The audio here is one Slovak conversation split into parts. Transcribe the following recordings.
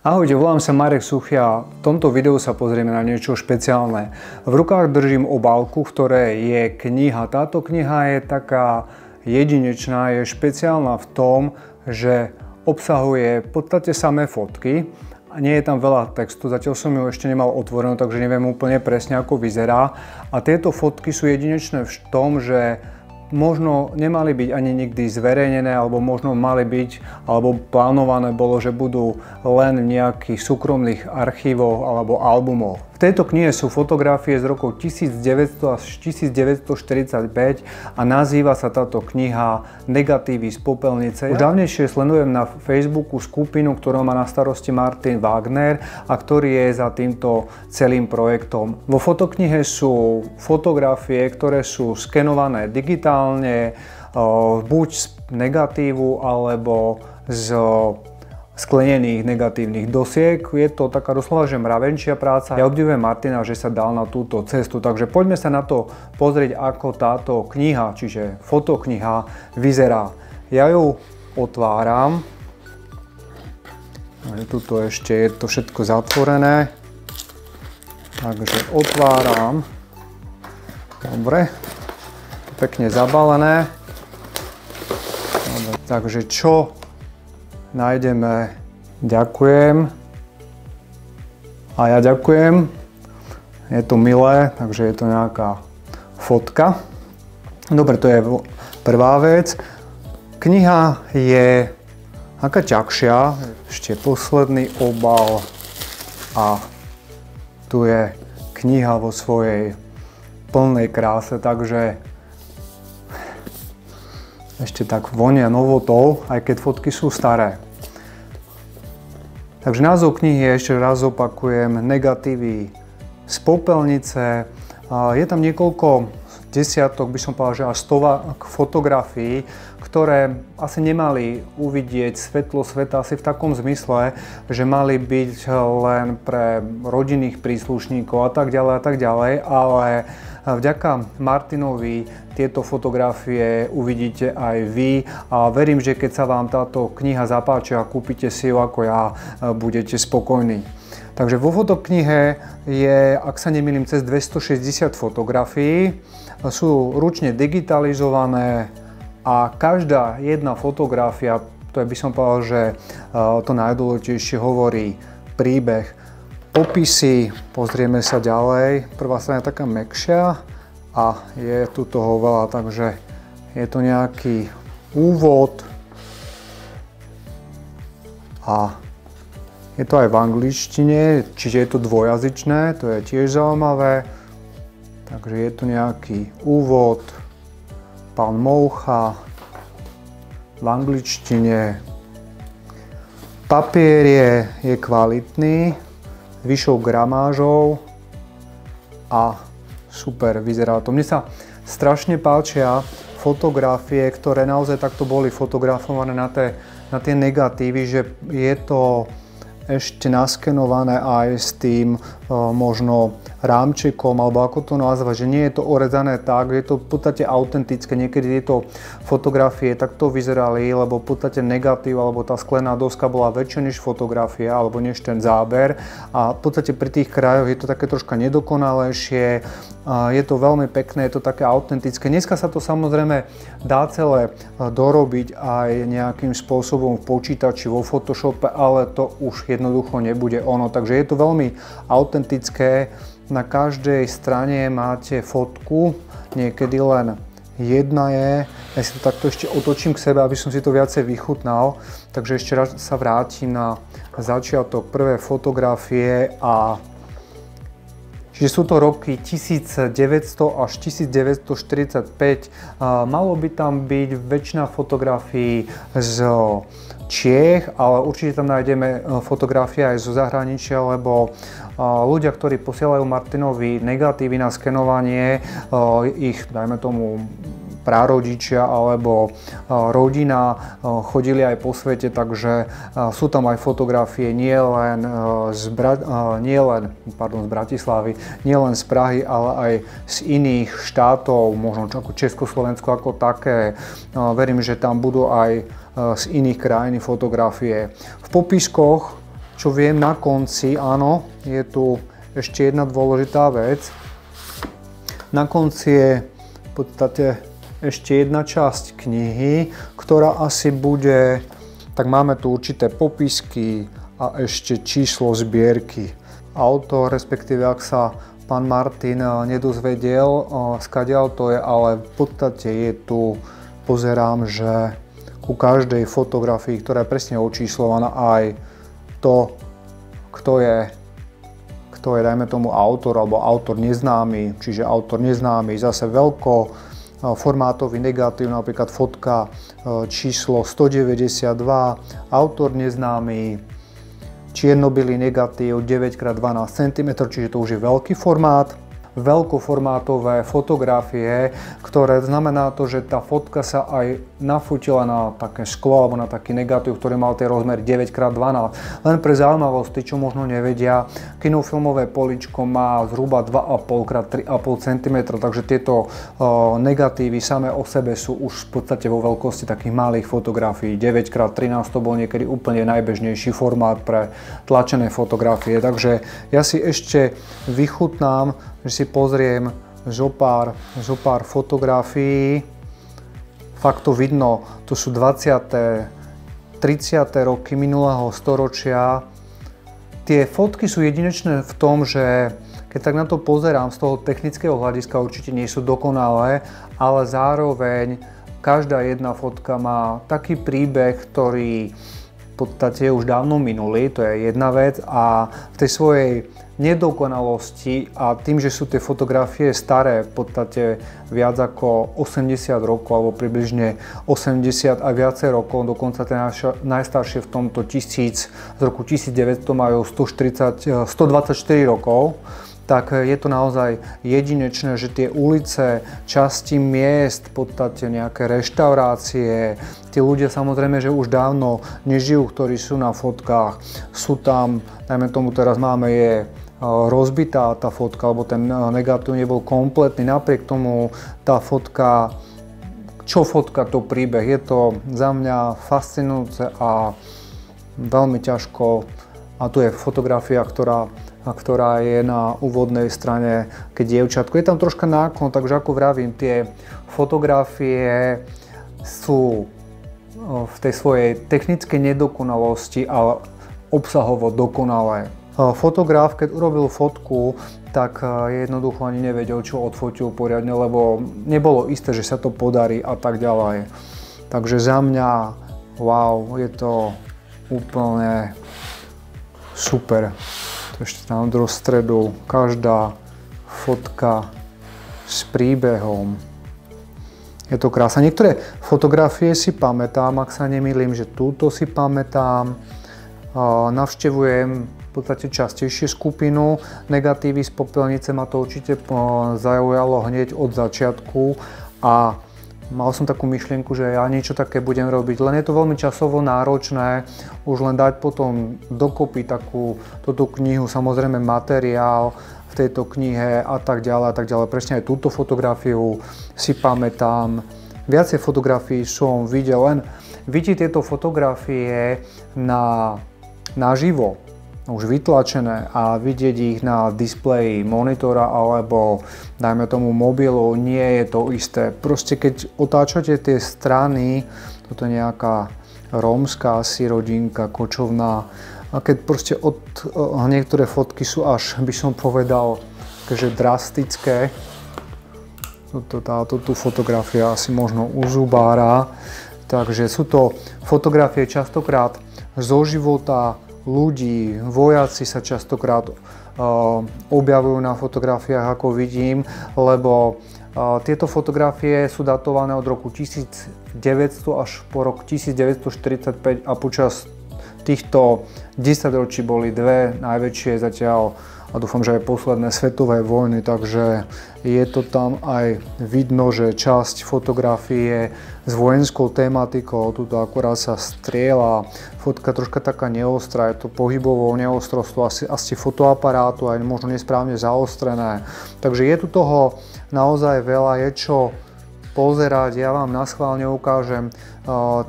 Ahojte, volám sa Marek Suchy a v tomto videu sa pozrieme na niečo špeciálne. V rukách držím obálku, v ktorej je kniha. Táto kniha je taká jedinečná, je špeciálna v tom, že obsahuje v podstate samé fotky a nie je tam veľa textu. Zatiaľ som ju ešte nemal otvorenú, takže neviem úplne presne, ako vyzerá. A tieto fotky sú jedinečné v tom, že možno nemali byť ani nikdy zverejnené, alebo možno mali byť, alebo plánované bolo, že budú len v nejakých súkromných archívoch alebo albumoch. V tejto knihe sú fotografie z rokov 1900 až 1945 a nazýva sa táto kniha Negatívy z popelnice. Už dávnejšie sledujem na Facebooku skupinu, ktorú má na starosti Martin Wagner a ktorý je za týmto celým projektom. Vo fotoknihe sú fotografie, ktoré sú skenované digitálne, buď z negatívu alebo z sklenených negatívnych dosiek. Je to taká doslova, že mravenčia práca. Ja obdivujem Martina, že sa dal na túto cestu, takže poďme sa na to pozrieť, ako táto kniha, čiže fotokniha, vyzerá. Ja ju otváram. Tuto ešte je to všetko zatvorené. Takže otváram. Dobre. Pekne zabalené. Dobre, takže čo nájdeme? Ďakujem. A ja ďakujem. Je to milé, takže je to nejaká fotka. Dobre, to je prvá vec. Kniha je taká ťažšia. Ešte posledný obal. A tu je kniha vo svojej plnej kráse, takže ešte tak vonia novotou, aj keď fotky sú staré. Takže názov knihy je, ešte raz opakujem, Negatívy z popelnice. Je tam niekoľko desiatok, by som povedal, že až stovák fotografií, ktoré asi nemali uvidieť svetlo sveta asi v takom zmysle, že mali byť len pre rodinných príslušníkov a tak ďalej, ale vďaka Martinovi tieto fotografie uvidíte aj vy a verím, že keď sa vám táto kniha zapáči a kúpite si ju ako ja, budete spokojní. Takže vo fotoknihe je, ak sa nemýlim, cez 260 fotografií, sú ručne digitalizované a každá jedna fotografia, to je, by som povedal, že to najdôležitejšie, hovorí príbeh. Opisy, pozrieme sa ďalej, prvá strana je taká mäkšia a je tu toho veľa, takže je to nejaký úvod a je to aj v angličtine, čiže je to dvojazyčné, to je tiež zaujímavé. Takže je tu nejaký úvod, pán Moucha v angličtine. Papier je kvalitný, vyššou gramážou a super vyzerá to. Mne sa strašne páčia fotografie, ktoré naozaj takto boli fotografované na tie negatívy, že je to ešte naskenované aj s tým možno rámčikom, alebo ako to nazvať, že nie je to orezané tak, je to v podstate autentické. Niekedy tieto fotografie takto vyzerali, lebo v podstate negatív alebo tá sklená doska bola väčšia než fotografia alebo než ten záber a v podstate pri tých krajoch je to také troška nedokonalejšie, je to veľmi pekné, je to také autentické. Dneska sa to samozrejme dá celé dorobiť aj nejakým spôsobom v počítači, vo Photoshope, ale to už jednoducho nebude ono, takže je to veľmi autentické. Na každej strane máte fotku, niekedy len jedna je. Ja si to takto ešte otočím k sebe, aby som si to viacej vychutnal. Takže ešte raz sa vrátim na začiatok, prvé fotografie a čiže sú to roky 1900 až 1945. Malo by tam byť väčšina fotografií z Čiech, ale určite tam nájdeme fotografie aj zo zahraničia, lebo ľudia, ktorí posielajú Martinovi negatívy na skenovanie, ich, dajme tomu, prarodičia alebo rodina chodili aj po svete, takže sú tam aj fotografie nielen z Bratislavy, nielen z Prahy, ale aj z iných štátov, možno ako Československo ako také. Verím, že tam budú aj z iných krajín fotografie. V popiskoch čo viem na konci, áno, je tu ešte jedna dôležitá vec. Na konci je v podstate ešte jedna časť knihy, ktorá asi bude, tak máme tu určité popisky a ešte číslo zbierky. Autor, respektíve ak sa pán Martin nedozvedel, skadiaľ to je, ale v podstate je tu, pozerám, že ku každej fotografii, ktorá je presne očíslovaná, aj to, kto je, dajme tomu, autor alebo autor neznámy, čiže autor neznámy, zase veľkoformátový negatív, napríklad fotka číslo 192, autor neznámy, čierno-biely negatív 9x12 cm, čiže to už je veľký formát. Veľkoformátové fotografie, ktoré znamená to, že tá fotka sa aj nafotila na také sklo alebo na taký negatív, ktorý mal tie rozmery 9x12. Len pre zaujímavosť, čo možno nevedia, kinofilmové políčko má zhruba 2,5x3,5 cm, takže tieto negatívy samé o sebe sú už v podstate vo veľkosti takých malých fotografií. 9x13 to bol niekedy úplne najbežnejší formát pre tlačené fotografie, takže ja si ešte vychutnám, že si pozriem zo pár fotografií. Fakt to vidno, to sú 20. 30. roky minulého storočia. Tie fotky sú jedinečné v tom, že keď tak na to pozerám z toho technického hľadiska, určite nie sú dokonalé, ale zároveň každá jedna fotka má taký príbeh, ktorý v podstate je už dávno minulý, to je jedna vec, a v tej svojej nedokonalosti a tým, že sú tie fotografie staré v podstate viac ako 80 rokov alebo približne 80 a viacej rokov, dokonca tie najstaršie v tomto z roku 1900 majú 124 rokov, tak je to naozaj jedinečné, že tie ulice, časti miest, v podstate nejaké reštaurácie, tí ľudia samozrejme, že už dávno nežijú, ktorí sú na fotkách, sú tam, dajme tomu teraz máme, je rozbitá tá fotka, alebo ten negatív nebol kompletný, napriek tomu tá fotka, čo fotka, to príbeh, je to za mňa fascinujúce a veľmi ťažko, a tu je fotografia, ktorá je na úvodnej strane, keď dievčatko, je tam troška náklon, takže ako vravím, tie fotografie sú v tej svojej technickej nedokonalosti, ale obsahovo dokonalé. Fotograf, keď urobil fotku, tak jednoducho ani nevedel, čo odfotil poriadne, lebo nebolo isté, že sa to podarí a tak ďalej. Takže za mňa, wow, je to úplne super. Ešte tam do stredu, každá fotka s príbehom. Je to krásne. Niektoré fotografie si pamätám, ak sa nemýlim, že túto si pamätám. Navštevujem v podstate častejšie skupinu. Negatívy z popelnice ma to určite zaujalo hneď od začiatku a mal som takú myšlienku, že ja niečo také budem robiť, len je to veľmi časovo náročné, už len dať potom dokopy túto knihu, samozrejme materiál v tejto knihe a tak ďalej. Presne aj túto fotografiu si pamätám. Viacej fotografií som videl, len vidieť tieto fotografie naživo, už vytlačené a vidieť ich na displeji monitora alebo dajme tomu mobilu, nie je to isté. Proste keď otáčate tie strany, toto je nejaká rómska asi rodinka, kočovná, a keď proste niektoré fotky sú až, by som povedal, takže drastické. Táto fotografia asi možno u zubára. Takže sú to fotografie častokrát zo života ľudí, vojaci sa častokrát objavujú na fotografiách, ako vidím, lebo tieto fotografie sú datované od roku 1900 až po rok 1945 a počas týchto 10 ročí boli dve najväčšie zatiaľ a dúfam, že aj posledné svetové vojny, takže je to tam aj vidno, že časť fotografie s vojenskou tematikou, tuto akurát sa strieľa, fotka troška taká neostrá, je to pohybovou neostrosťou asi fotoaparátu, aj možno nesprávne zaostrené. Takže je tu toho naozaj veľa, je čo pozerať. Ja vám naschválne ukážem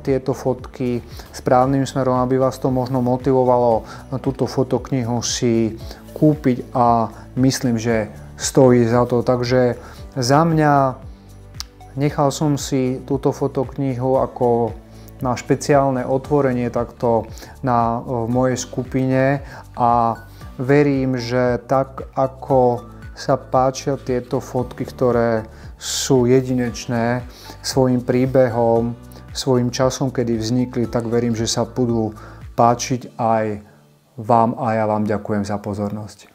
tieto fotky správnym smerom, aby vás to možno motivovalo túto fotoknihu si kúpiť a myslím, že stojí za to. Takže za mňa nechal som si túto fotoknihu ako na špeciálne otvorenie takto v mojej skupine a verím, že tak ako sa páčia tieto fotky, ktoré sú jedinečné svojim príbehom, svojim časom, kedy vznikli, tak verím, že sa budú páčiť aj vám a ja vám ďakujem za pozornosť.